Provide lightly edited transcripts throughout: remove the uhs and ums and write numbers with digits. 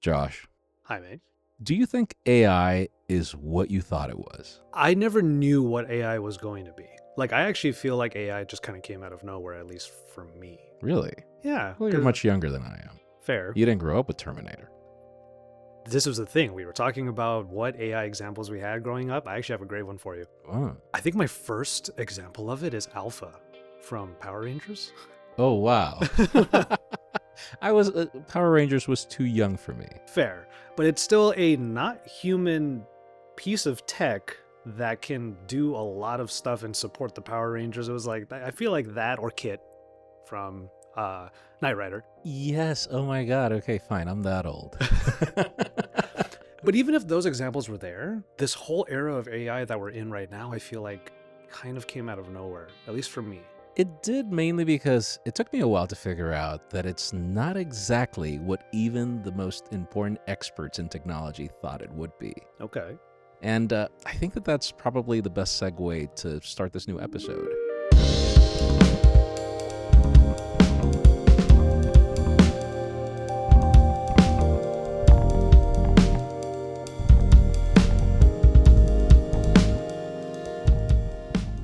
Josh, Hi, mate. do you think AI is what you thought it was? I never knew what AI was going to be. Like, I actually feel like AI just kind of came out of nowhere, at least for me. Really? Yeah, Well, you're because much younger than I am. fair. You didn't grow up with Terminator. This was the thing. We were talking about what AI examples we had growing up. I actually have a great one for you. Oh, I think my first example of it is Alpha from Power Rangers. oh wow. Power Rangers was too young for me. Fair. But it's still a not human piece of tech that can do a lot of stuff and support the Power Rangers. It was like, I feel like that or Kit from Knight Rider. Yes. Oh my God. Okay, fine. I'm that old. But even if those examples were there, this whole era of AI that we're in right now, I feel like kind of came out of nowhere, at least for me. It did mainly because it took me a while to figure out that it's not exactly what even the most important experts in technology thought it would be. Okay. And I think that that's probably the best segue to start this new episode.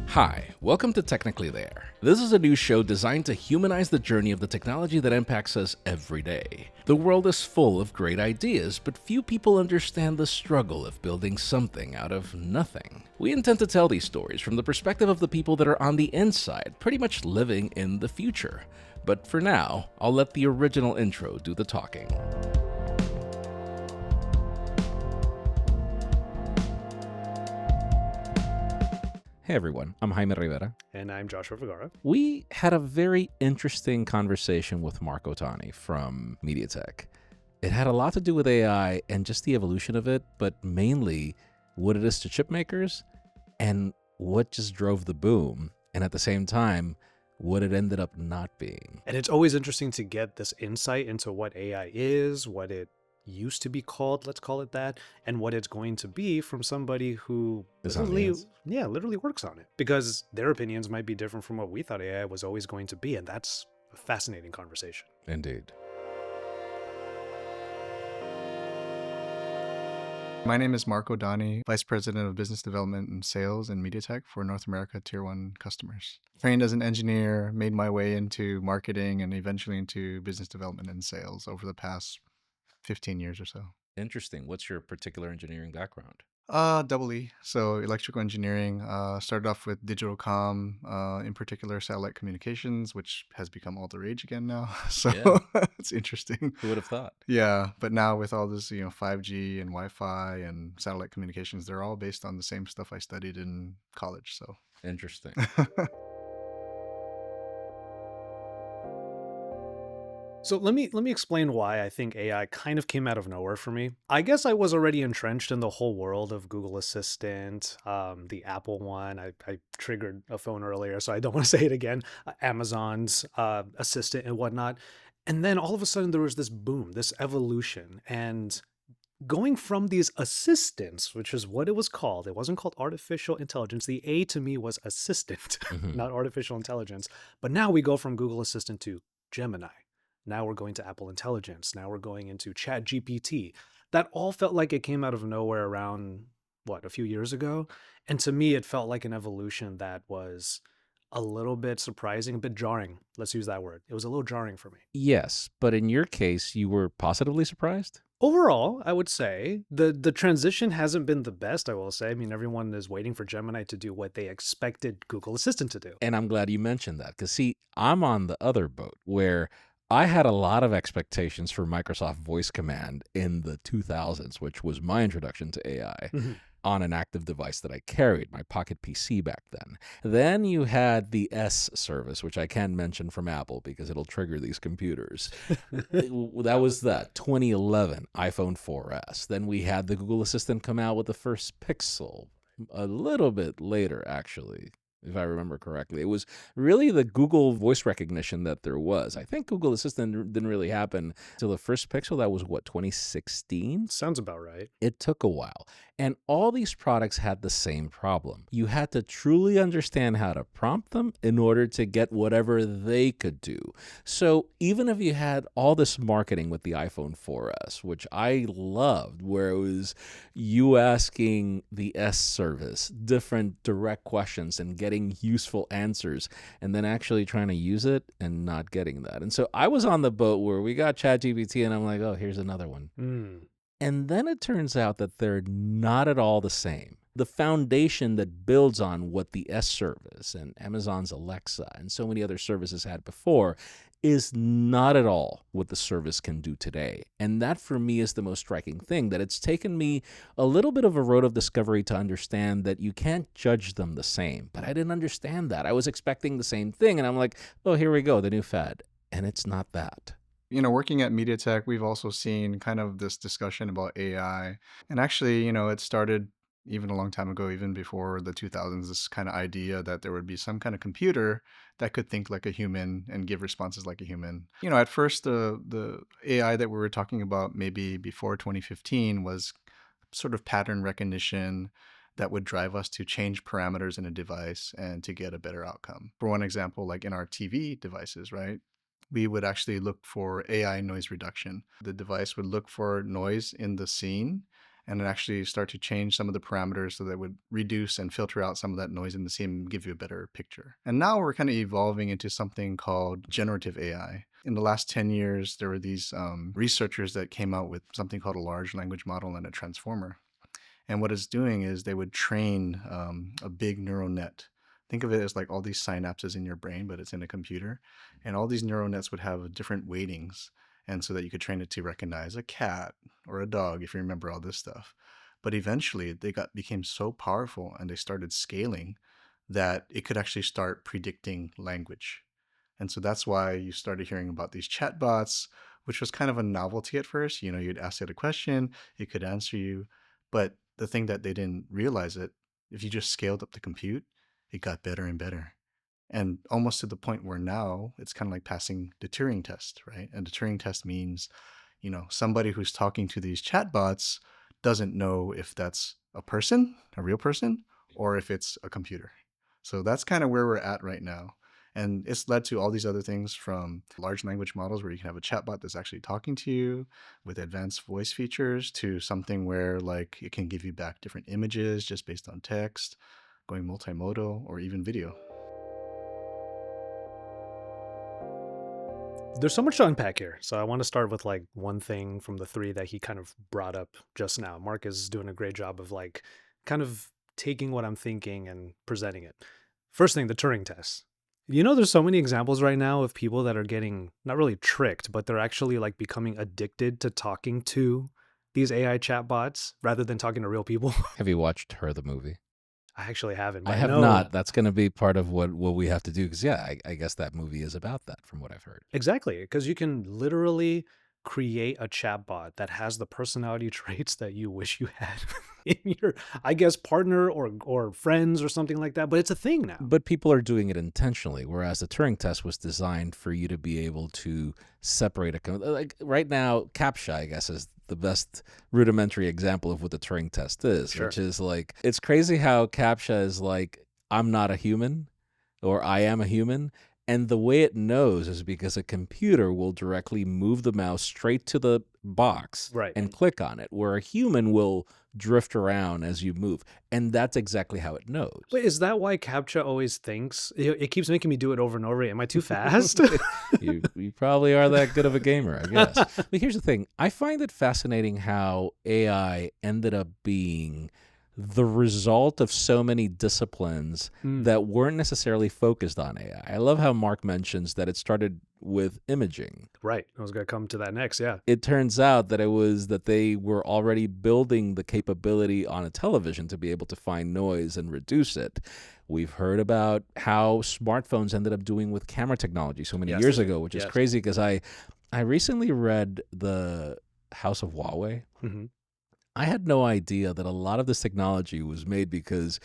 Hi, welcome to Technically There. This is a new show designed to humanize the journey of the technology that impacts us every day. The world is full of great ideas, but few people understand the struggle of building something out of nothing. We intend to tell these stories from the perspective of the people that are on the inside, pretty much living in the future. But for now, I'll let the original intro do the talking. Hey everyone, I'm Jaime Rivera. And I'm Joshua Vergara. We had a very interesting conversation with Mark Odani from MediaTek. It had a lot to do with AI and just the evolution of it, but mainly what it is to chipmakers and what just drove the boom, and at the same time, what it ended up not being. And it's always interesting to get this insight into what AI is, what it used to be called, let's call it that, and what it's going to be from somebody who literally works on it. Because their opinions might be different from what we thought AI was always going to be, and that's a fascinating conversation. Indeed. My name is Mark Odani, Vice President of Business Development and Sales in MediaTek for North America Tier 1 customers. Trained as an engineer, made my way into marketing and eventually into business development and sales over the past 15 years or so. Interesting. What's your particular engineering background? Double E, so electrical engineering. Started off with digital comm, in particular satellite communications, which has become all the rage again now. So Yeah. it's interesting. Who would have thought? Yeah, but now with all this, 5G and Wi-Fi and satellite communications, they're all based on the same stuff I studied in college. So Interesting. So let me explain why I think AI kind of came out of nowhere for me. I guess I was already entrenched in the whole world of Google Assistant, the Apple one. I triggered a phone earlier, so I don't want to say it again. Amazon's Assistant and whatnot. And then all of a sudden there was this boom, this evolution, and going from these assistants, which is what it was called. It wasn't called artificial intelligence. The A to me was assistant, not artificial intelligence. But now we go from Google Assistant to Gemini. Now we're going to Apple Intelligence. Now we're going into Chat GPT. That all felt like it came out of nowhere around, a few years ago? And to me, it felt like an evolution that was a little bit surprising, a bit jarring. Let's use that word. It was a little jarring for me. Yes, but in your case, you were positively surprised? Overall, I would say the transition hasn't been the best, I will say. I mean, everyone is waiting for Gemini to do what they expected Google Assistant to do. And I'm glad you mentioned that because, see, I'm on the other boat where I had a lot of expectations for Microsoft Voice Command in the 2000s, which was my introduction to AI on an active device that I carried, my Pocket PC back then. Then you had the S service, which I can mention from Apple because it'll trigger these computers. That was the 2011 iPhone 4S. Then we had the Google Assistant come out with the first Pixel a little bit later, actually. if I remember correctly. It was really the Google voice recognition that there was. I think Google Assistant didn't really happen until the first Pixel. That was what, 2016? Sounds about right. It took a while. And all these products had the same problem. You had to truly understand how to prompt them in order to get whatever they could do. So even if you had all this marketing with the iPhone 4S, which I loved, where it was you asking the S service different direct questions and getting useful answers, and then actually trying to use it and not getting that. And so I was on the boat where we got ChatGPT, and I'm like, oh, here's another one. And then it turns out that they're not at all the same. The foundation that builds on what the S service and Amazon's Alexa and so many other services had before is not at all what the service can do today. And that for me is the most striking thing, that it's taken me a little bit of a road of discovery to understand that you can't judge them the same. But I didn't understand that. I was expecting the same thing, and I'm like, oh, here we go, the new fad. And it's not that. Working at MediaTek, we've also seen kind of this discussion about AI. And actually, it started even a long time ago, even before the 2000s, this kind of idea that there would be some kind of computer that could think like a human and give responses like a human. At first, the AI that we were talking about maybe before 2015 was sort of pattern recognition that would drive us to change parameters in a device and to get a better outcome. For one example, like in our TV devices, right? We would actually look for AI noise reduction. The device would look for noise in the scene and actually start to change some of the parameters so that it would reduce and filter out some of that noise in the scene and give you a better picture. And now we're kind of evolving into something called generative AI. In the last 10 years, there were these researchers that came out with something called a large language model and a transformer. And what it's doing is they would train a big neural net. Think of it as like all these synapses in your brain, but it's in a computer. And all these neural nets would have different weightings. And so that you could train it to recognize a cat or a dog, if you remember all this stuff. But eventually they became so powerful and they started scaling that it could actually start predicting language. And so that's why you started hearing about these chatbots, which was kind of a novelty at first. You'd ask it a question, it could answer you. But the thing that they didn't realize it, if you just scaled up the compute, it got better and better. And almost to the point where now it's kind of like passing the Turing test, right? And the Turing test means, somebody who's talking to these chatbots doesn't know if that's a person, a real person, or if it's a computer. So that's kind of where we're at right now. And it's led to all these other things, from large language models where you can have a chatbot that's actually talking to you with advanced voice features, to something where like it can give you back different images just based on text, going multimodal, or even video. There's so much to unpack here. So I want to start with like one thing from the three that he kind of brought up just now. Mark is doing a great job of like kind of taking what I'm thinking and presenting it. First thing, the Turing test. There's so many examples right now of people that are getting not really tricked, but they're actually like becoming addicted to talking to these AI chatbots rather than talking to real people. Have you watched Her, the movie? I actually haven't. But I have know. not. That's going to be part of what we have to do, because I guess that movie is about that, from what I've heard. Exactly, because you can literally create a chatbot that has the personality traits that you wish you had in your, I guess, partner or friends or something like that. But it's a thing now. But people are doing it intentionally, whereas the Turing test was designed for you to be able to separate like right now, CAPTCHA, I guess, is the best rudimentary example of what the Turing test is, Sure. which is like, it's crazy how CAPTCHA is like, I'm not a human, or I am a human. And the way it knows is because a computer will directly move the mouse straight to the box Right. and click on it, where a human will drift around as you move. And that's exactly how it knows. But is that why CAPTCHA always thinks? It keeps making me do it over and over. Am I too fast? you probably are that good of a gamer, I guess. But here's the thing. I find it fascinating how AI ended up being the result of so many disciplines that weren't necessarily focused on AI. I love how Mark mentions that it started with imaging. Right. I was going to come to that next. Yeah. It turns out that it was that they were already building the capability on a television to be able to find noise and reduce it. We've heard about how smartphones ended up doing with camera technology so many years ago, which is crazy, because I recently read The House of Huawei. I had no idea that a lot of this technology was made because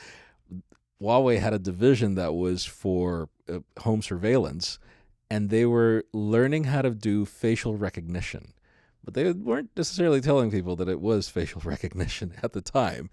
Huawei had a division that was for home surveillance, and they were learning how to do facial recognition. But they weren't necessarily telling people that it was facial recognition at the time.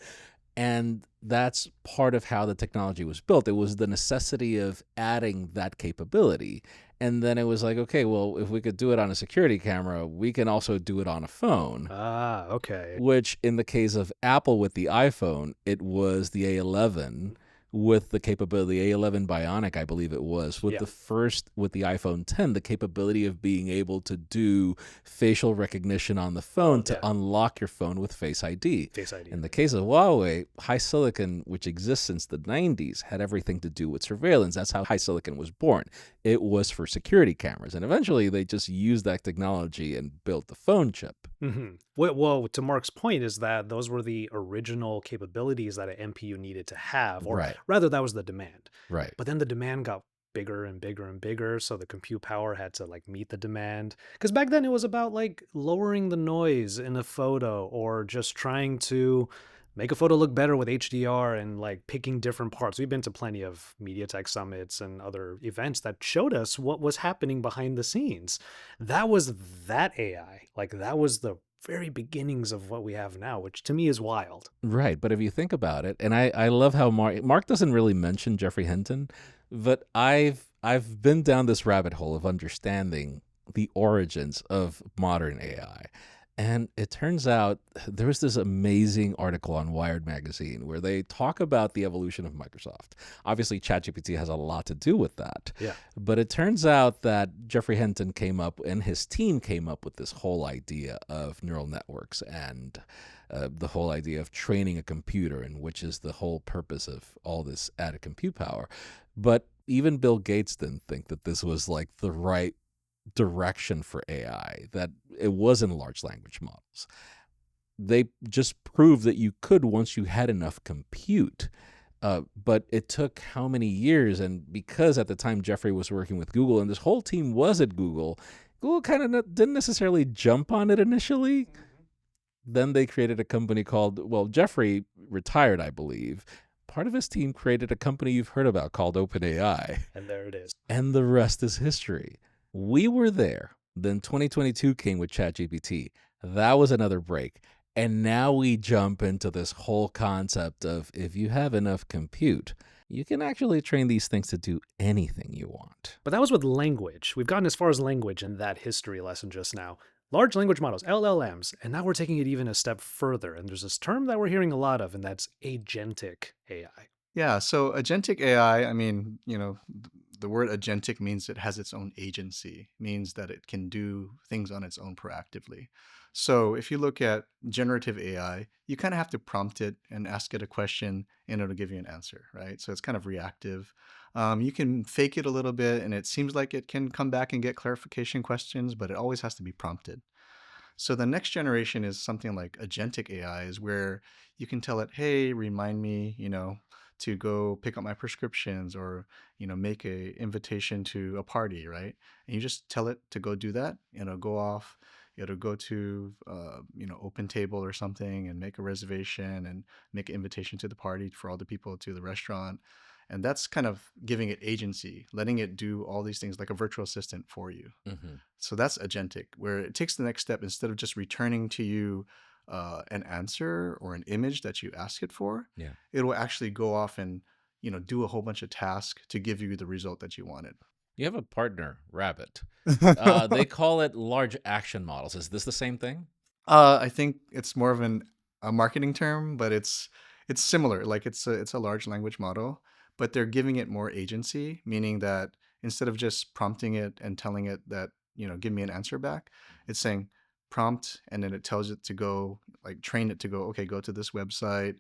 And that's part of how the technology was built. It was the necessity of adding that capability. And then it was like, okay, well, if we could do it on a security camera, we can also do it on a phone. Ah, okay. Which in the case of Apple with the iPhone, it was the A11 with the capability, A11 Bionic, I believe it was, with Yeah. with the iPhone 10, the capability of being able to do facial recognition on the phone to unlock your phone with Face ID. Face ID. In the case of Huawei, HiSilicon, which exists since the 90s, had everything to do with surveillance. That's how HiSilicon was born. It was for security cameras. And eventually they just used that technology and built the phone chip. Mm-hmm. Well, to Mark's point is that those were the original capabilities that an MPU needed to have, or Right. rather that was the demand. Right. But then the demand got bigger and bigger and bigger, so the compute power had to like meet the demand. Because back then it was about like lowering the noise in a photo or just trying to make a photo look better with HDR and like picking different parts. We've been to plenty of MediaTek summits and other events that showed us what was happening behind the scenes. That was that AI. Like that was the very beginnings of what we have now, which to me is wild. Right. But if you think about it, and I love how Mark doesn't really mention Jeffrey Hinton, but I've been down this rabbit hole of understanding the origins of modern AI. And it turns out there was this amazing article on Wired magazine where they talk about the evolution of Microsoft. Obviously, ChatGPT has a lot to do with that. Yeah. But it turns out that Jeffrey Hinton came up and his team came up with this whole idea of neural networks and the whole idea of training a computer, and which is the whole purpose of all this added compute power. But even Bill Gates didn't think that this was like the right direction for AI, that it wasn't large language models. They just proved that you could once you had enough compute. But it took how many years? And because at the time Jeffrey was working with Google and this whole team was at Google, Google kind of didn't necessarily jump on it initially. Then they created a company called, well, Jeffrey retired, I believe. Part of his team created a company you've heard about called OpenAI. And there it is. And the rest is history. We were there. Then 2022 came with ChatGPT. That was another break. And now we jump into this whole concept of if you have enough compute, you can actually train these things to do anything you want. But that was with language. We've gotten as far as language in that history lesson just now. Large language models, LLMs, and now we're taking it even a step further. And there's this term that we're hearing a lot of, and that's agentic AI. Yeah, so agentic AI, I mean, the word agentic means it has its own agency, means that it can do things on its own proactively. So if you look at generative AI, you kind of have to prompt it and ask it a question and it'll give you an answer, right? So it's kind of reactive. You can fake it a little bit and it seems like it can come back and get clarification questions, but it always has to be prompted. So the next generation is something like agentic AI, is where you can tell it, hey, remind me, to go pick up my prescriptions, or, make a invitation to a party, right? And you just tell it to go do that, and it'll go off. It'll go to, Open Table or something and make a reservation and make an invitation to the party for all the people to the restaurant. And that's kind of giving it agency, letting it do all these things like a virtual assistant for you. Mm-hmm. So that's agentic, where it takes the next step. Instead of just returning to you an answer or an image that you ask it for, Yeah. it will actually go off and do a whole bunch of tasks to give you the result that you wanted. You have a partner, Rabbit. They call it large action models. Is this the same thing? I think it's more of a marketing term, but it's similar. Like it's a large language model, but they're giving it more agency, meaning that instead of just prompting it and telling it that, give me an answer back, it's saying prompt, and then it tells it to go, like train it to go, okay, go to this website,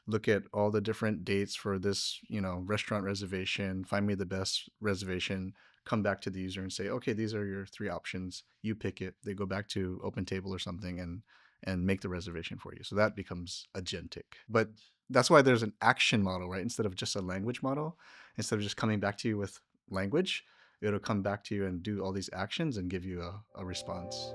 look at all the different dates for this, restaurant reservation, find me the best reservation, come back to the user and say, okay, these are your 3 options. You pick it. They go back to Open Table or something and make the reservation for you. So that becomes agentic. But that's why there's an action model, right? Instead of just a language model, instead of just coming back to you with language, it'll come back to you and do all these actions and give you a response.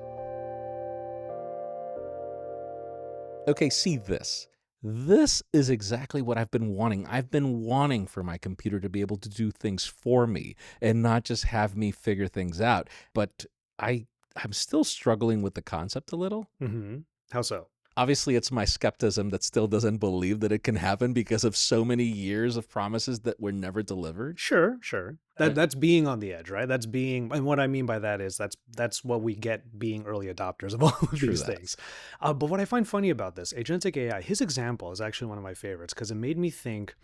Okay, see this. this is exactly what I've been wanting. I've been wanting for my computer to be able to do things for me and not just have me figure things out. But I I'm still struggling with the concept a little. Hmm. How so? Obviously, it's my skepticism that still doesn't believe that it can happen because of so many years of promises that were never delivered. Sure, sure. Uh, That's being on the edge, right? That's being, and what I mean by that is that's what we get being early adopters of all of True these that. things. But what I find funny about this, Agentic AI, his example is actually one of my favorites because it made me think,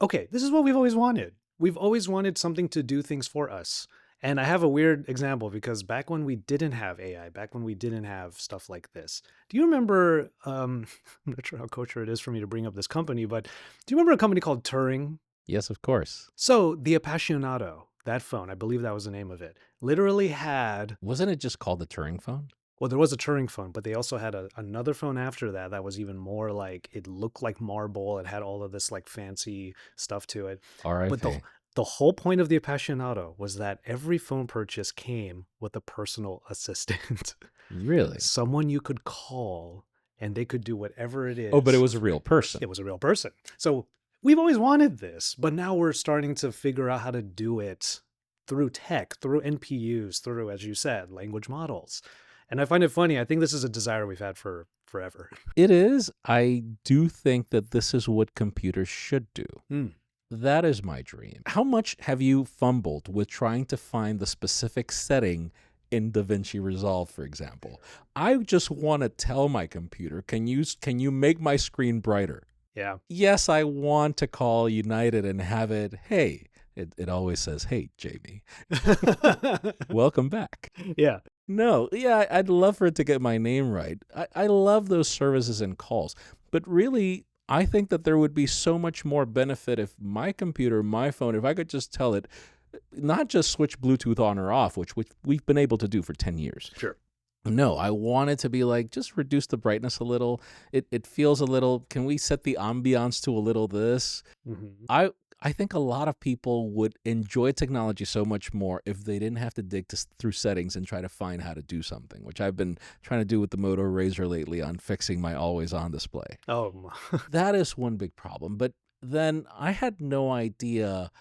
okay, this is what we've always wanted. We've always wanted something to do things for us. And I have a weird example because back when we didn't have AI, back when we didn't have stuff like this, do you remember? I'm not sure how kosher it is for me to bring up this company, but do you remember a company called Turing? Yes, of course. So the Appassionato, that phone, I believe that was the name of it, literally had, Wasn't it just called the Turing phone? well, there was a Turing phone, but they also had another phone after that that was even more like, it looked like marble. It had all of this like fancy stuff to it. But R.I.P. the whole point of the Appassionato was that every phone purchase came with a personal assistant, Really? someone you could call and they could do whatever it Oh, but it is. was a real person. It was a real person. So we've always wanted this, but now we're starting to figure out how to do it through tech, through NPUs, through, as you said, language models. And I find it funny. I think this is a desire we've had for forever. It is. I do think that this is what computers should do. Hmm. That is my dream. How much have you fumbled with trying to find the specific setting in DaVinci Resolve, for example? I just want to tell my computer, can you make my screen brighter? Yeah. Yes, I want to call United and have it, hey, it always says, hey, Jamie, welcome back. Yeah. No, yeah, I'd love for it to get my name right. I love those services and calls, but really, I think that there would be so much more benefit if my computer, my phone, if I could just tell it, not just switch Bluetooth on or off, which we've been able to do for 10 years. Sure. No, I want it to be like, just reduce the brightness a little. It feels a little, can we set the ambiance to a little this? Hmm. I think a lot of people would enjoy technology so much more if they didn't have to dig through settings and try to find how to do something, which I've been trying to do with the Moto Razr lately on fixing my always on display. Oh, That is one big problem. But then I had no idea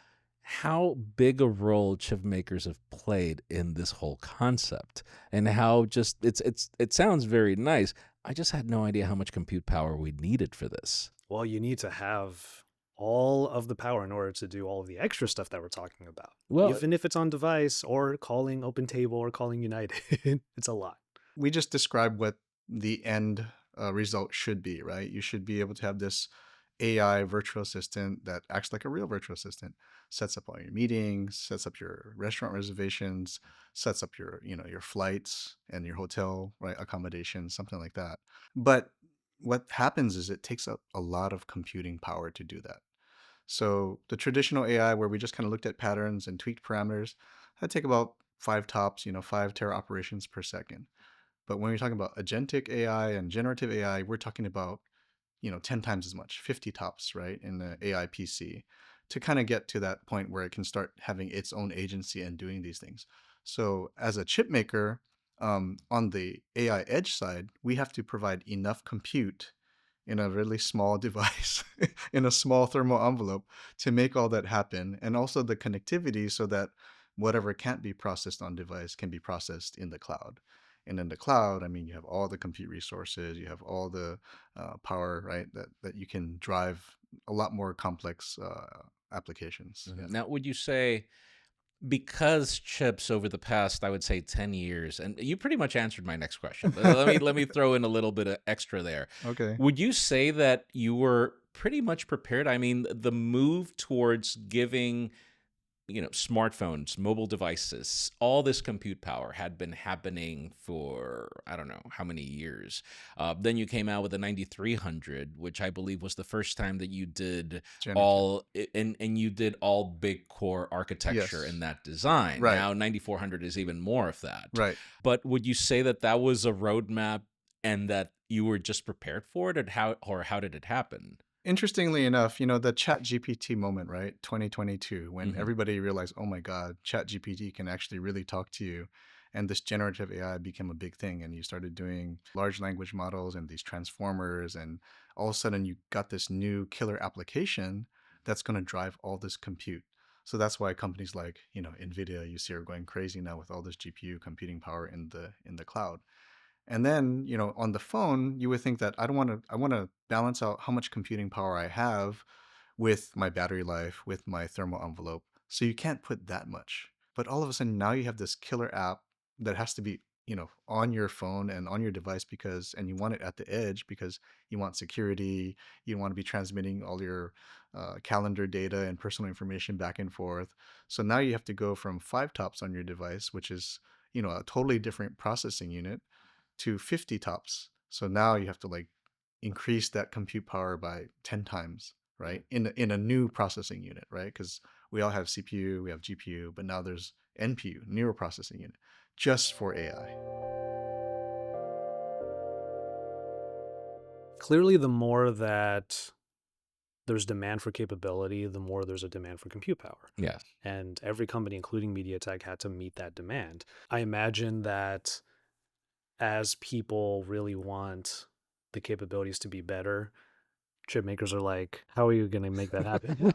how big a role chip makers have played in this whole concept and how just it sounds very nice. I just had no idea how much compute power we needed for this. well, you need to have all of the power in order to do all of the extra stuff that we're talking about. Well, Even if it's on device or calling Open Table or calling United, it's a lot. We just described what the end result should be, right? You should be able to have this AI virtual assistant that acts like a real virtual assistant, sets up all your meetings, sets up your restaurant reservations, sets up your, your flights and your hotel, right, accommodations, something like that. But what happens is it takes up a lot of computing power to do that. So the traditional AI where we just kind of looked at patterns and tweaked parameters, that take about 5 TOPS, 5 tera operations per second. But when we're talking about agentic AI and generative AI, we're talking about 10 times as much, 50 TOPS, right, in the AI PC, to kind of get to that point where it can start having its own agency and doing these things. So as a chip maker, on the AI edge side, we have to provide enough compute in a really small device, in a small thermal envelope to make all that happen. And also the connectivity so that whatever can't be processed on device can be processed in the cloud. And in the cloud, I mean, you have all the compute resources, you have all the power, right, that you can drive a lot more complex applications. Yeah. now would you say because chips over the past, I would say 10 years, and you pretty much answered my next question. Let me throw in a little bit of extra there. Okay. Would you say that you were pretty much prepared? I mean, the move towards giving smartphones, mobile devices, all this compute power had been happening for, I don't know how many years. Then you came out with the 9300, which I believe was the first time that you did Generative. and you did all big core architecture Yes. in that design. Right. Now 9400 is even more of that. Right. But would you say that that was a roadmap and that you were just prepared for it, or how did it happen? Interestingly enough, the chat GPT moment, right? 2022, when Mhm. everybody realized, oh my God, chat GPT can actually really talk to you And this generative AI became a big thing. And you started doing large language models and these transformers. And all of a sudden, you got this new killer application that's going to drive all this compute. So that's why companies like, NVIDIA, you see, are going crazy now with all this GPU computing power in the cloud. And then, on the phone, you would think that I want to balance out how much computing power I have with my battery life, with my thermal envelope. So you can't put that much. But all of a sudden now you have this killer app that has to be, on your phone and on your device and you want it at the edge because you want security. You want to be transmitting all your calendar data and personal information back and forth. So now you have to go from 5 tops on your device, which is, a totally different processing unit, to 50 tops. So now you have to like increase that compute power by 10 times, right? In a new processing unit, right? Because we all have CPU, we have GPU, but now there's NPU, neural processing unit, just for AI. Clearly, the more that there's demand for capability, the more there's a demand for compute power. Yes. And every company, including MediaTek, had to meet that demand. I imagine that as people really want the capabilities to be better, chip makers are like, how are you going to make that happen?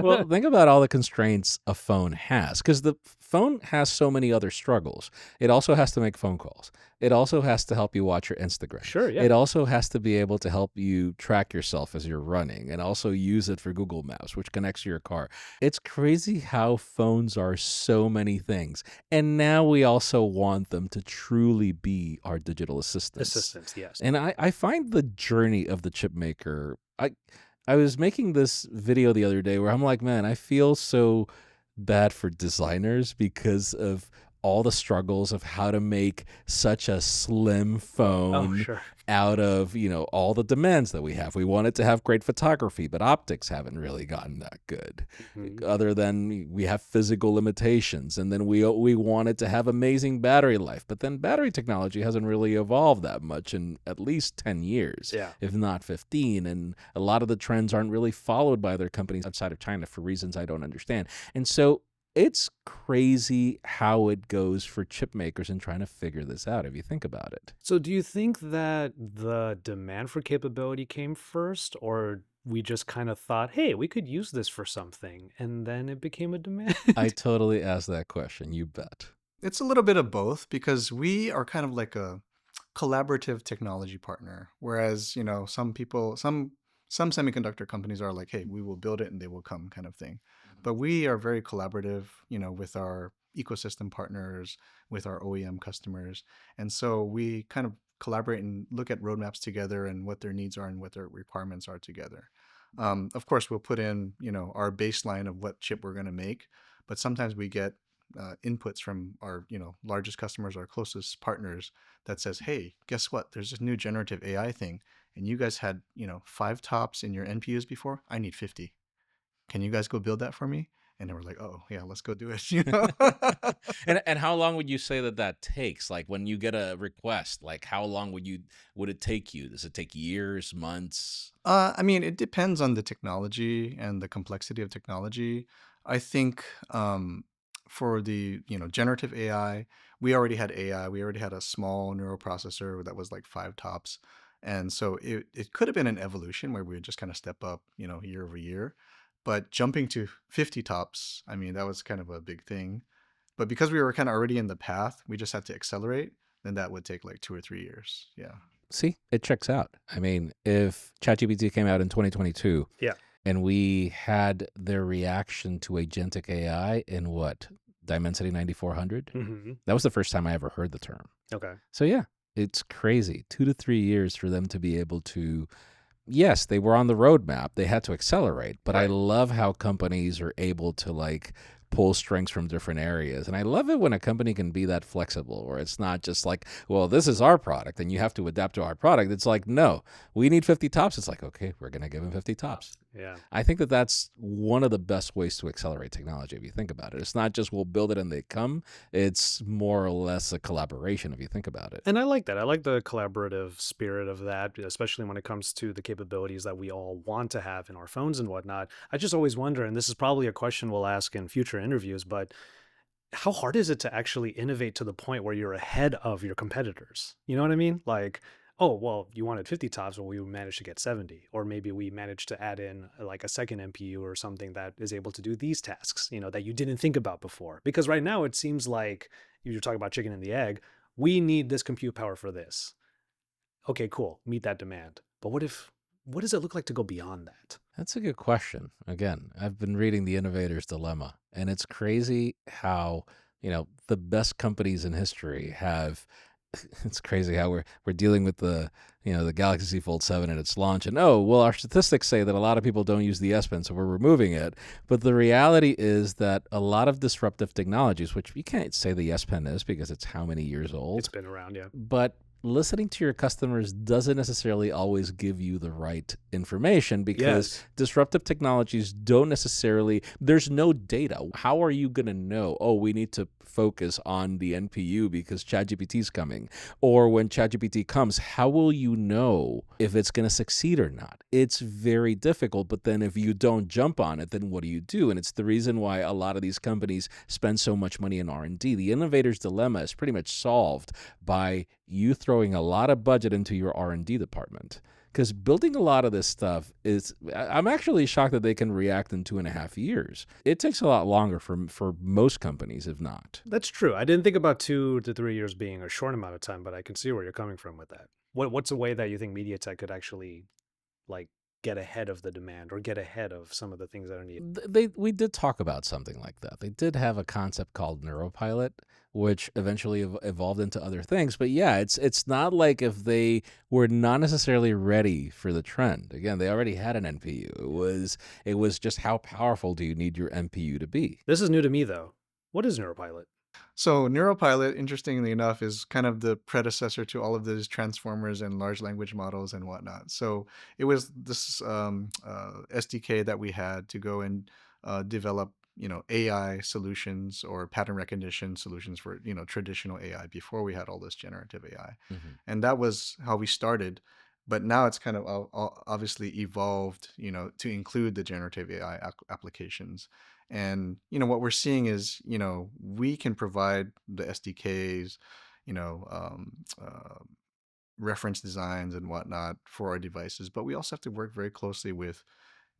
Well, think about all the constraints a phone has, because the phone has so many other struggles. It also has to make phone calls. It also has to help you watch your Instagram. Sure, yeah. It also has to be able to help you track yourself as you're running and also use it for Google Maps, which connects to your car. It's crazy how phones are so many things. And now we also want them to truly be our digital assistants. Assistants, yes. And I find the journey of the chip maker. I was making this video the other day where I'm like, man, I feel so bad for designers because of all the struggles of how to make such a slim phone sure. out of, all the demands that we have. We want it to have great photography, but optics haven't really gotten that good. Other than we have physical limitations, and then we want it to have amazing battery life, but then battery technology hasn't really evolved that much in at least 10 years, Yeah. if not 15, and a lot of the trends aren't really followed by other companies outside of China for reasons I don't understand. And so it's crazy how it goes for chip makers in trying to figure this out, if you think about it. So do you think that the demand for capability came first, or we just kind of thought, hey, we could use this for something, and then it became a demand? I totally asked that question, you bet. It's a little bit of both because we are kind of like a collaborative technology partner, whereas some semiconductor companies are like, hey, we will build it and they will come, kind of thing. But we are very collaborative, with our ecosystem partners, with our OEM customers, and so we kind of collaborate and look at roadmaps together and what their needs are and what their requirements are together. Of course, we'll put in our baseline of what chip we're going to make, but sometimes we get inputs from our largest customers, our closest partners, that says, hey, guess what, there's this new generative AI thing, and you guys had 5 tops in your NPUs before. I need 50. Can you guys go build that for me? And then we're like, oh yeah, let's go do it. And how long would you say that takes? Like when you get a request, like how long would it take you? Does it take years, months? I mean, it depends on the technology and the complexity of technology. I think for the generative AI, we already had AI. We already had a small neural processor that was like 5 tops, and so it could have been an evolution where we would just kind of step up, year over year. But jumping to 50 tops, I mean, that was kind of a big thing. But because we were kind of already in the path, we just had to accelerate. Then that would take like 2 or 3 years. Yeah. See, it checks out. I mean, if ChatGPT came out in 2022, Yeah. and we had their reaction to Agentic AI in what, Dimensity 9400? That was the first time I ever heard the term. Okay. So yeah, it's crazy. 2 to 3 years for them to be able to. Yes, they were on the roadmap. They had to accelerate, but I Right. love how companies are able to like pull strengths from different areas. And I love it when a company can be that flexible, where it's not just like, well, this is our product and you have to adapt to our product. It's like, no, we need 50 tops. It's like, okay, we're going to give them 50 tops. Yeah. I think that's one of the best ways to accelerate technology, if you think about it. It's not just we'll build it and they come. It's more or less a collaboration, if you think about it. And I like that. I like the collaborative spirit of that, especially when it comes to the capabilities that we all want to have in our phones and whatnot. I just always wonder, and this is probably a question we'll ask in future interviews, but how hard is it to actually innovate to the point where you're ahead of your competitors? You know what I mean? Like, oh, well, you wanted 50 tops, well, we managed to get 70. Or maybe we managed to add in like a second NPU or something that is able to do these tasks, that you didn't think about before. Because right now it seems like you're talking about chicken and the egg. We need this compute power for this. Okay, cool. Meet that demand. But what does it look like to go beyond that? That's a good question. Again, I've been reading The Innovator's Dilemma, and it's crazy how, the best companies in history have it's crazy how we're dealing with the Galaxy Z Fold 7 at its launch, and oh, well, our statistics say that a lot of people don't use the S Pen, so we're removing it. But the reality is that a lot of disruptive technologies, which you can't say the S Pen is because it's how many years old, It's been around, yeah. but listening to your customers doesn't necessarily always give you the right information because Yes. disruptive technologies don't necessarily, there's no data. How are you going to know, oh, we need to focus on the NPU because ChatGPT is coming? Or when ChatGPT comes, how will you know if it's going to succeed or not? It's very difficult, but then if you don't jump on it, then what do you do? And it's the reason why a lot of these companies spend so much money in R&D. The innovator's dilemma is pretty much solved by you throwing a lot of budget into your R&D department. Because building a lot of this stuff I'm actually shocked that they can react in 2.5 years. It takes a lot longer for most companies, if not. That's true. I didn't think about 2 to 3 years being a short amount of time, but I can see where you're coming from with that. What's a way that you think MediaTek could actually like get ahead of the demand or get ahead of some of the things that are needed? We did talk about something like that. They did have a concept called Neuropilot, which eventually evolved into other things. But yeah, it's not like if they were not necessarily ready for the trend. Again, they already had an NPU. It was just how powerful do you need your NPU to be? This is new to me though. What is Neuropilot? So Neuropilot, interestingly enough, is kind of the predecessor to all of those transformers and large language models and whatnot. So it was this SDK that we had to go and develop, AI solutions or pattern recognition solutions for, traditional AI before we had all this generative AI. Hmm. And that was how we started. But now it's kind of obviously evolved, to include the generative AI applications. And what we're seeing is we can provide the SDKs, you know um, uh, reference designs and whatnot for our devices, but we also have to work very closely with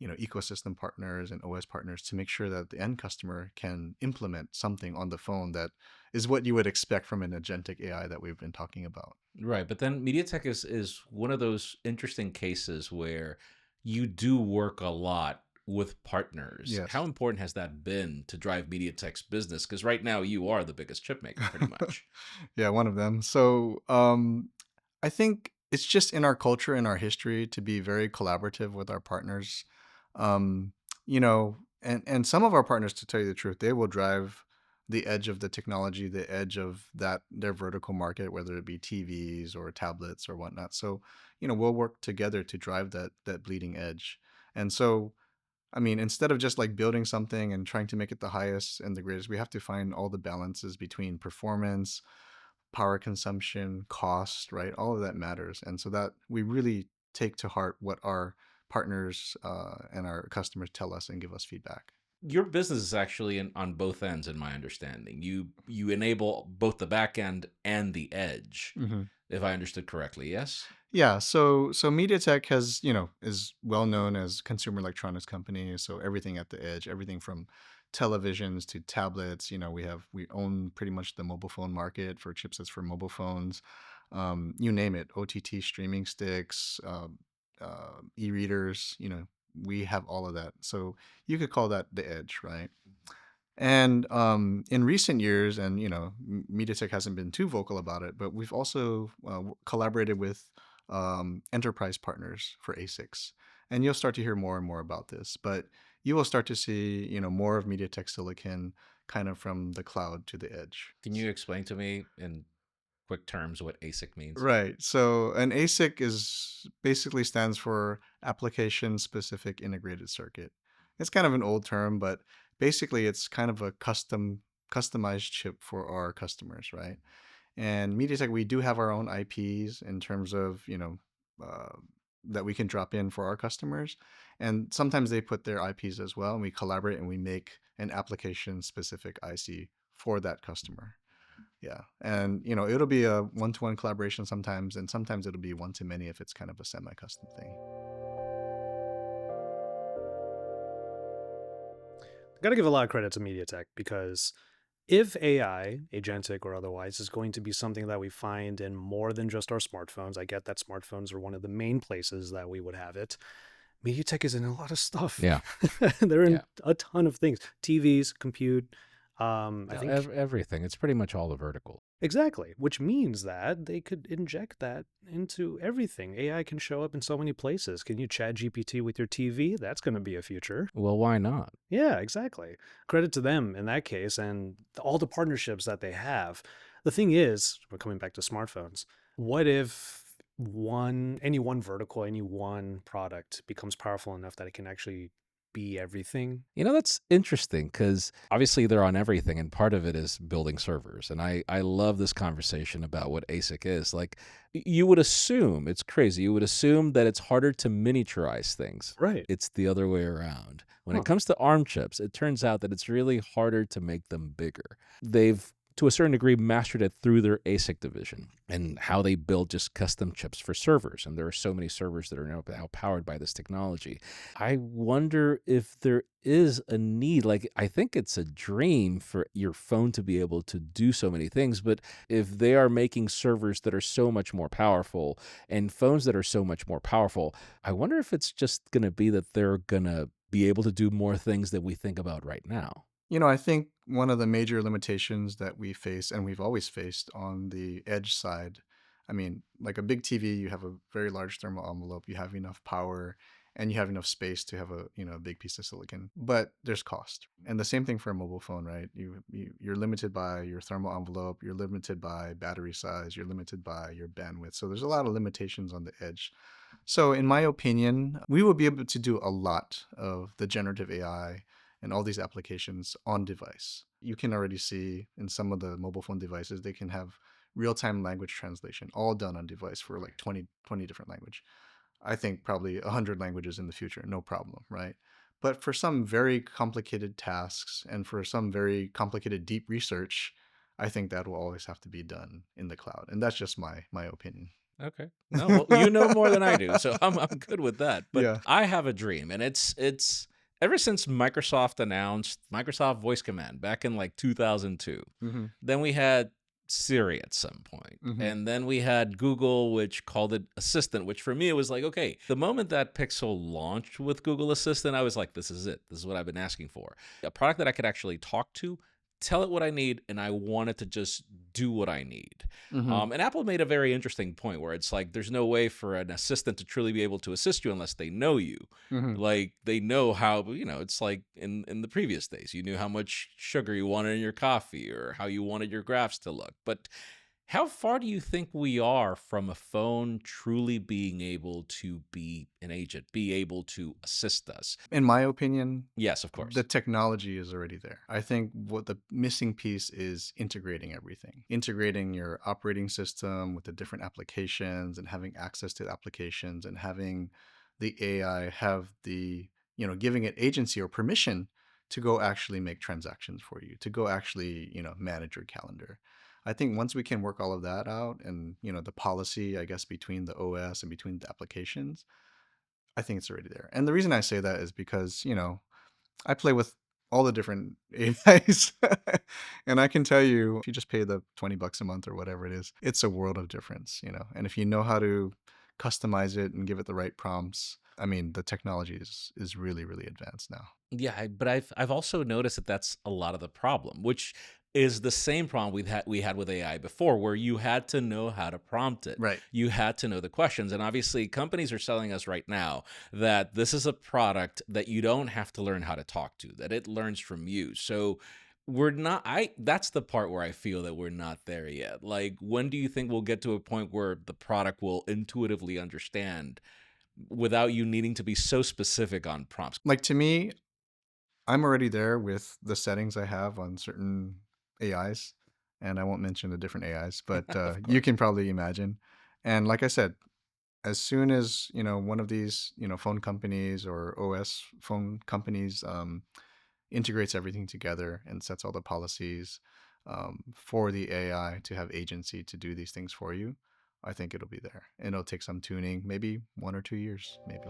ecosystem partners and OS partners to make sure that the end customer can implement something on the phone that is what you would expect from an agentic AI that we've been talking about. Right, but then MediaTek is one of those interesting cases where you do work a lot with partners. How Yes. important has that been to drive MediaTek's business? Because right now you are the biggest chip maker, pretty much. Yeah, one of them. So I think it's just in our culture, in our history, to be very collaborative with our partners. Um, and some of our partners, to tell you the truth, they will drive the edge of the technology, the edge of that their vertical market, whether it be TVs or tablets or whatnot. So, we'll work together to drive that bleeding edge. And so, I mean, instead of just like building something and trying to make it the highest and the greatest, we have to find all the balances between performance, power consumption, cost, right? All of that matters. And so that we really take to heart what our partners and our customers tell us and give us feedback. Your business is actually on both ends, in my understanding. You enable both the back end and the edge, Hmm. if I understood correctly. Yes. Yeah, so MediaTek has, is well known as consumer electronics company. So everything at the edge, everything from televisions to tablets. We own pretty much the mobile phone market for chipsets for mobile phones. You name it, OTT streaming sticks, e-readers. We have all of that. So you could call that the edge, right? And in recent years, and MediaTek hasn't been too vocal about it, but we've also collaborated with enterprise partners for ASICs, and you'll start to hear more and more about this. But you will start to see, more of MediaTek silicon kind of from the cloud to the edge. Can you explain to me in quick terms what ASIC means? Right. So an ASIC is basically stands for application specific integrated circuit. It's kind of an old term, but basically it's kind of a customized chip for our customers, right? And MediaTek, we do have our own IPs in terms of, uh, that we can drop in for our customers. And sometimes they put their IPs as well, and we collaborate and we make an application specific IC for that customer. Yeah. And, it'll be a one-to-one collaboration sometimes, and sometimes it'll be one-to-many if it's kind of a semi-custom thing. Got to give a lot of credit to MediaTek, because if AI, agentic or otherwise, is going to be something that we find in more than just our smartphones, I get that smartphones are one of the main places that we would have it. MediaTek is in a lot of stuff. Yeah. They're in Yeah. a ton of things. TVs, compute. I Yeah, think everything. It's pretty much all the vertical. exactly, which means that they could inject that into everything. AI can show up in so many places. Can you chat GPT with your TV? That's going to be a future. Well, why not? Yeah, exactly. Credit to them in that case, and all the partnerships that they have. The thing is, we're coming back to smartphones. What if any one vertical, any one product becomes powerful enough that it can actually be everything? That's interesting because obviously they're on everything, and part of it is building servers. And I love this conversation about what ASIC is. Like, you would assume, it's crazy, you would assume that it's harder to miniaturize things. Right. It's the other way around. When Huh. it comes to ARM chips, it turns out that it's really harder to make them bigger. They've, to a certain degree, mastered it through their ASIC division and how they build just custom chips for servers. And there are so many servers that are now powered by this technology. I wonder if there is a need. Like, I think it's a dream for your phone to be able to do so many things, but if they are making servers that are so much more powerful and phones that are so much more powerful, I wonder if it's just going to be that they're going to be able to do more things that we think about right now. I think one of the major limitations that we face, and we've always faced on the edge side, I mean, like a big TV, you have a very large thermal envelope, you have enough power, and you have enough space to have a big piece of silicon. But there's cost, and the same thing for a mobile phone, right? You're limited by your thermal envelope, you're limited by battery size, you're limited by your bandwidth. So there's a lot of limitations on the edge. So, in my opinion, we will be able to do a lot of the generative AI and all these applications on device. You can already see in some of the mobile phone devices, they can have real-time language translation all done on device for like 20 different language. I think probably 100 languages in the future, no problem, right? But for some very complicated tasks and for some very complicated deep research, I think that will always have to be done in the cloud. And that's just my opinion. Okay. No, well, you know more than I do, so I'm good with that. But Yeah. I have a dream, and it's ever since Microsoft announced Microsoft Voice Command back in like 2002. Mm-hmm. Then we had Siri at some point. Mm-hmm. And then we had Google, which called it Assistant, which for me, it was like, okay, the moment that Pixel launched with Google Assistant, I was like, this is it. This is what I've been asking for. A product that I could actually talk to, tell it what I need, and I want it to just do what I need. Mm-hmm. And Apple made a very interesting point where it's like, there's no way for an assistant to truly be able to assist you unless they know you. Mm-hmm. Like, they know how, it's like in the previous days, you knew how much sugar you wanted in your coffee or how you wanted your graphs to look. But how far do you think we are from a phone truly being able to be an agent, be able to assist us? In my opinion, Yes, of course. the technology is already there. I think what the missing piece is integrating everything, integrating your operating system with the different applications and having access to the applications and having the AI have giving it agency or permission to go actually make transactions for you, to go actually, manage your calendar. I think once we can work all of that out and, the policy, I guess, between the OS and between the applications, I think it's already there. And the reason I say that is because, I play with all the different AIs. And I can tell you, if you just pay the $20 a month or whatever it is, it's a world of difference. And if you know how to customize it and give it the right prompts, I mean, the technology is really, really advanced now. Yeah, but I've also noticed that that's a lot of the problem, which is the same problem we had with AI before, where you had to know how to prompt it. Right. You had to know the questions, and obviously, companies are selling us right now that this is a product that you don't have to learn how to talk to; that it learns from you. So we're not. That's the part where I feel that we're not there yet. Like, when do you think we'll get to a point where the product will intuitively understand without you needing to be so specific on prompts? Like to me, I'm already there with the settings I have on certain AIs, and I won't mention the different AIs, but Of you course. can probably imagine. And like I said, as soon as one of these phone companies or OS phone companies integrates everything together and sets all the policies, for the AI to have agency to do these things for you, I think it'll be there. And it'll take some tuning, maybe 1 or 2 years, maybe.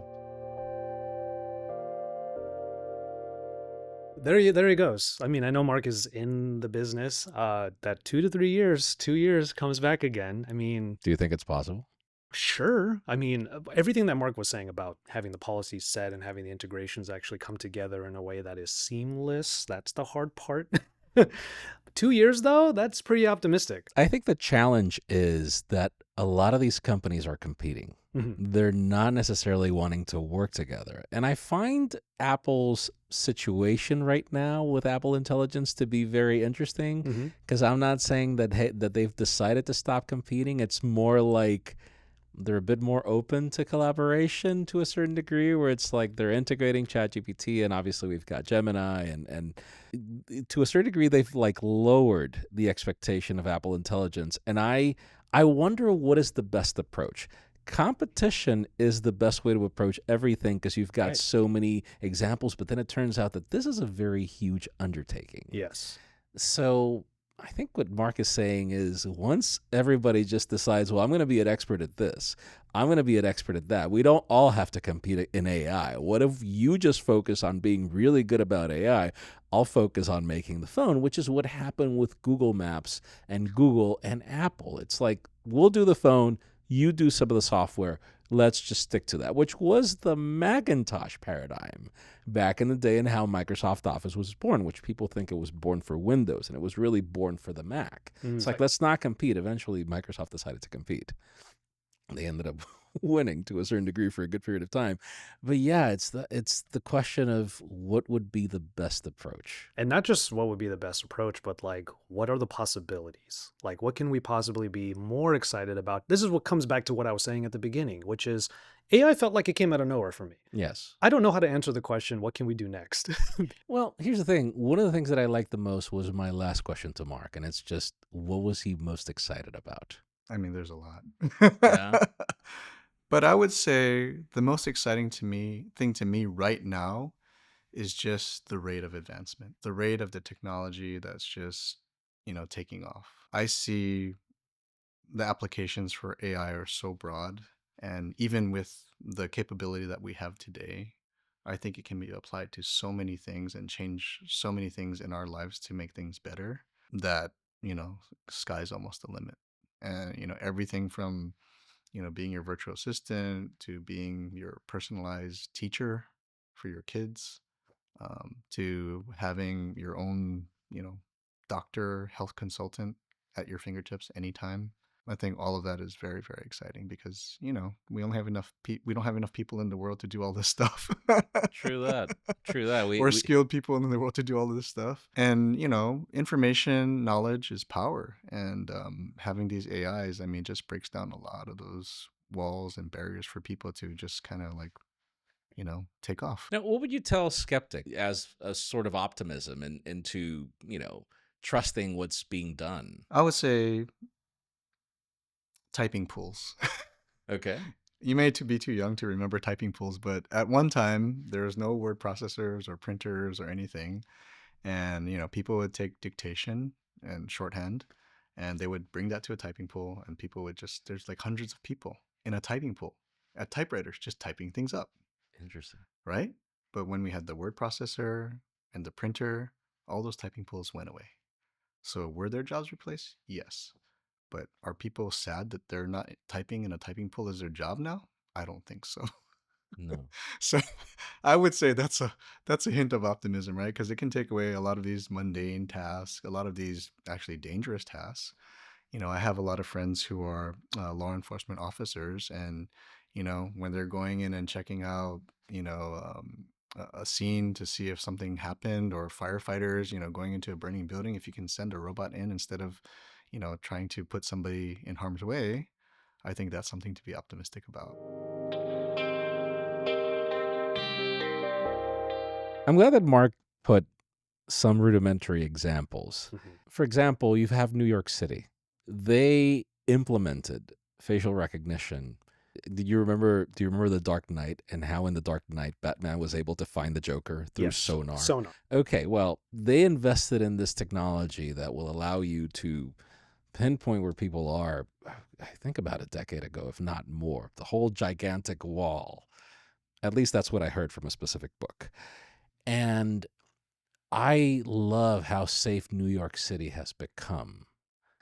There he goes. I mean, I know Mark is in the business. That 2 to 3 years, 2 years comes back again. I mean, Do you think it's possible? sure. I mean, everything that Mark was saying about having the policies set and having the integrations actually come together in a way that is seamless, that's the hard part. 2 years, though, that's pretty optimistic. I think the challenge is that a lot of these companies are competing. Mhm. They're not necessarily wanting to work together. And I find Apple's situation right now with Apple Intelligence to be very interesting, Mhm. because I'm not saying that that they've decided to stop competing. It's more like they're a bit more open to collaboration to a certain degree, where it's like they're integrating ChatGPT, and obviously we've got Gemini, and to a certain degree they've like lowered the expectation of Apple Intelligence. And I wonder what is the best approach. Competition is the best way to approach everything, because you've got Right. so many examples, but then it turns out that this is a very huge undertaking. Yes. So I think what Mark is saying is, once everybody just decides, well, I'm going to be an expert at this, I'm going to be an expert at that, we don't all have to compete in AI. What if you just focus on being really good about AI? I'll focus on making the phone, which is what happened with Google Maps and Google and Apple. It's like, we'll do the phone, you do some of the software. Let's just stick to that, which was the Macintosh paradigm back in the day, and how Microsoft Office was born, which people think it was born for Windows, and it was really born for the Mac. It's like, let's not compete. Eventually, Microsoft decided to compete. They ended up winning to a certain degree for a good period of time. But yeah, it's the question of what would be the best approach. And not just what would be the best approach, but like, what are the possibilities? Like, what can we possibly be more excited about? This is what comes back to what I was saying at the beginning, which is AI felt like it came out of nowhere for me. Yes. I don't know how to answer the question, what can we do next? Well, here's the thing. One of the things that I liked the most was my last question to Mark, and it's just, what was he most excited about? I mean, there's a lot. Yeah. But I would say the most exciting thing to me right now is just the rate of advancement, the rate of the technology that's just, taking off. I see the applications for AI are so broad, and even with the capability that we have today, I think it can be applied to so many things and change so many things in our lives to make things better, that, sky's almost the limit. And, everything from, being your virtual assistant to being your personalized teacher for your kids, to having your own, doctor, health consultant at your fingertips anytime. I think all of that is very, very exciting, because, we only have we don't have enough people in the world to do all this stuff. True that. True that. Or skilled people in the world to do all of this stuff. And, information, knowledge is power. And having these AIs, I mean, just breaks down a lot of those walls and barriers for people to just kind of like, take off. Now, what would you tell a skeptic as a sort of optimism into, trusting what's being done? I would say typing pools. Okay. You may be too young to remember typing pools, but at one time there was no word processors or printers or anything. And, people would take dictation and shorthand, and they would bring that to a typing pool, and people would there's like hundreds of people in a typing pool at typewriters just typing things up. Interesting. Right? But when we had the word processor and the printer, all those typing pools went away. So were their jobs replaced? Yes. But are people sad that they're not typing in a typing pool as their job now? I don't think so. No. So I would say that's a hint of optimism, right? Because it can take away a lot of these mundane tasks, a lot of these actually dangerous tasks. I have a lot of friends who are law enforcement officers, and when they're going in and checking out, a scene to see if something happened, or firefighters, going into a burning building, if you can send a robot in instead of, trying to put somebody in harm's way, I think that's something to be optimistic about. I'm glad that Mark put some rudimentary examples. Mhm. For example, you have New York City. They implemented facial recognition Do you remember The Dark Knight and how in The Dark Knight Batman was able to find the Joker through Yes, sonar? sonar. Okay, well, they invested in this technology that will allow you to pinpoint where people are, I think about a decade ago, if not more. The whole gigantic wall. At least that's what I heard from a specific book. And I love how safe New York City has become.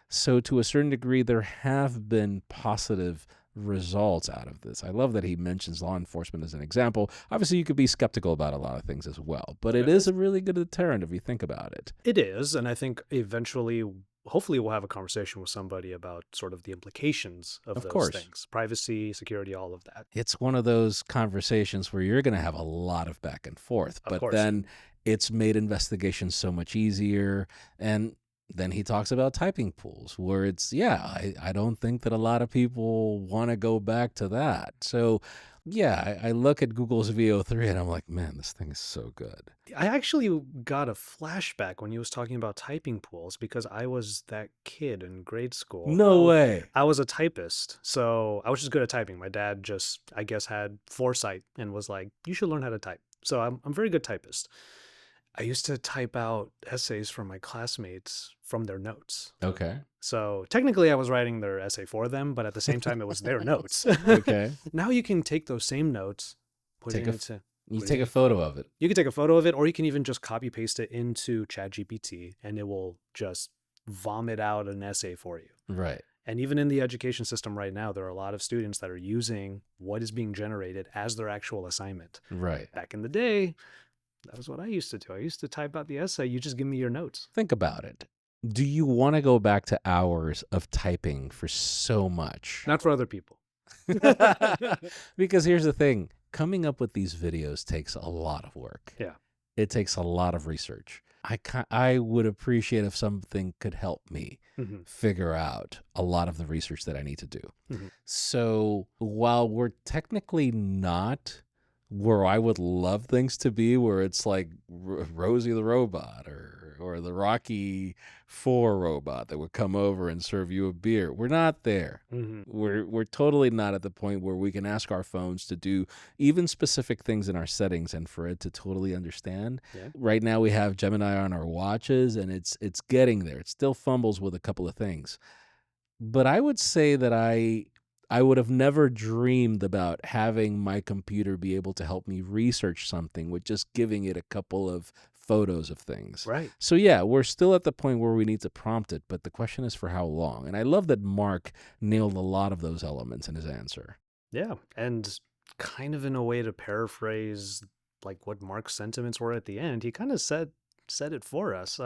So to a certain degree, there have been positive results out of this. I love that he mentions law enforcement as an example. Obviously, you could be skeptical about a lot of things as well, but it is a really good deterrent if you think about it. It is, and I think eventually, hopefully, we'll have a conversation with somebody about sort of the implications of those course. things. Privacy, security, all of that. It's one of those conversations where you're going to have a lot of back and forth, Of but course. then it's made investigations so much easier. And then he talks about typing pools where it's, I don't think that a lot of people want to go back to that. So yeah, I look at Google's VO3 and I'm like, man, this thing is so good. I actually got a flashback when he was talking about typing pools because I was that kid in grade school. No way. I was a typist, so I was just good at typing. My dad just, I guess, had foresight and was like, you should learn how to type. So I'm a very good typist. I used to type out essays from my classmates from their notes. Okay. So technically I was writing their essay for them, but at the same time it was their notes. Okay. Now you can take those same notes, You take a photo of it. You can take a photo of it, or you can even just copy paste it into ChatGPT and it will just vomit out an essay for you. Right. And even in the education system right now, there are a lot of students that are using what is being generated as their actual assignment. Right. Back in the day, that was what I used to do. I used to type out the essay. You just give me your notes. Think about it. Do you want to go back to hours of typing for so much? Not for other people. Because here's the thing. Coming up with these videos takes a lot of work. Yeah. It takes a lot of research. I would appreciate if something could help me figure out a lot of the research that I need to do. So while we're technically not where I would love things to be, where it's like Rosie the robot or the Rocky 4 robot that would come over and serve you a beer. We're not there. We're totally not at the point where we can ask our phones to do even specific things in our settings and for it to totally understand. Yeah. Right now we have Gemini on our watches and it's getting there. It still fumbles with a couple of things. But I would say that I would have never dreamed about having my computer be able to help me research something with just giving it a couple of photos of things. Right. So yeah, we're still at the point where we need to prompt it, but the question is for how long? And I love that Mark nailed a lot of those elements in his answer. Yeah. And kind of in a way to paraphrase like what Mark's sentiments were at the end, he kind of said it for us.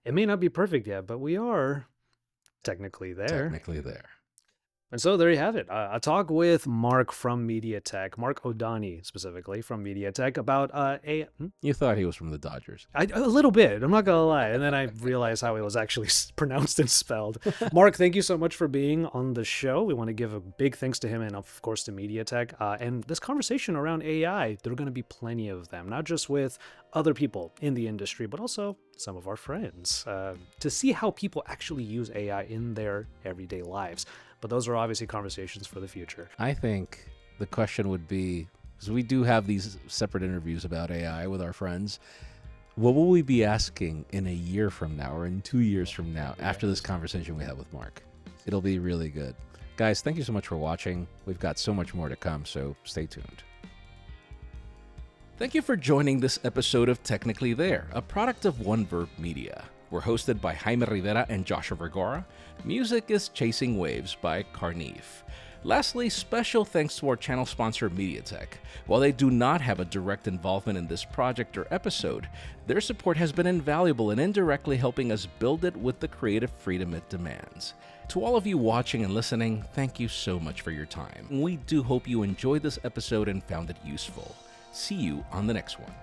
It may not be perfect yet, but we are technically there. Technically there. And so there you have it. A talk with Mark from MediaTek, Mark Odani specifically from MediaTek about You thought he was from the Dodgers. a little bit. I'm not going to lie. And then I realized how it was actually pronounced and spelled. Mark, thank you so much for being on the show. We want to give a big thanks to him and, of course, to MediaTek. And this conversation around AI, there are going to be plenty of them, not just with other people in the industry, but also some of our friends to see how people actually use AI in their everyday lives. But those are obviously conversations for the future. I think the question would be, because we do have these separate interviews about AI with our friends, what will we be asking in a year from now or in 2 years from now after this conversation we had with Mark? It'll be really good. Guys, thank you so much for watching. We've got so much more to come, so stay tuned. Thank you for joining this episode of Technically There, a product of One Verb Media. We're hosted by Jaime Rivera and Joshua Vergara. Music is Chasing Waves by Carneve. Lastly, special thanks to our channel sponsor MediaTek. While they do not have a direct involvement in this project or episode, their support has been invaluable in indirectly helping us build it with the creative freedom it demands. To all of you watching and listening, thank you so much for your time. We do hope you enjoyed this episode and found it useful. See you on the next one.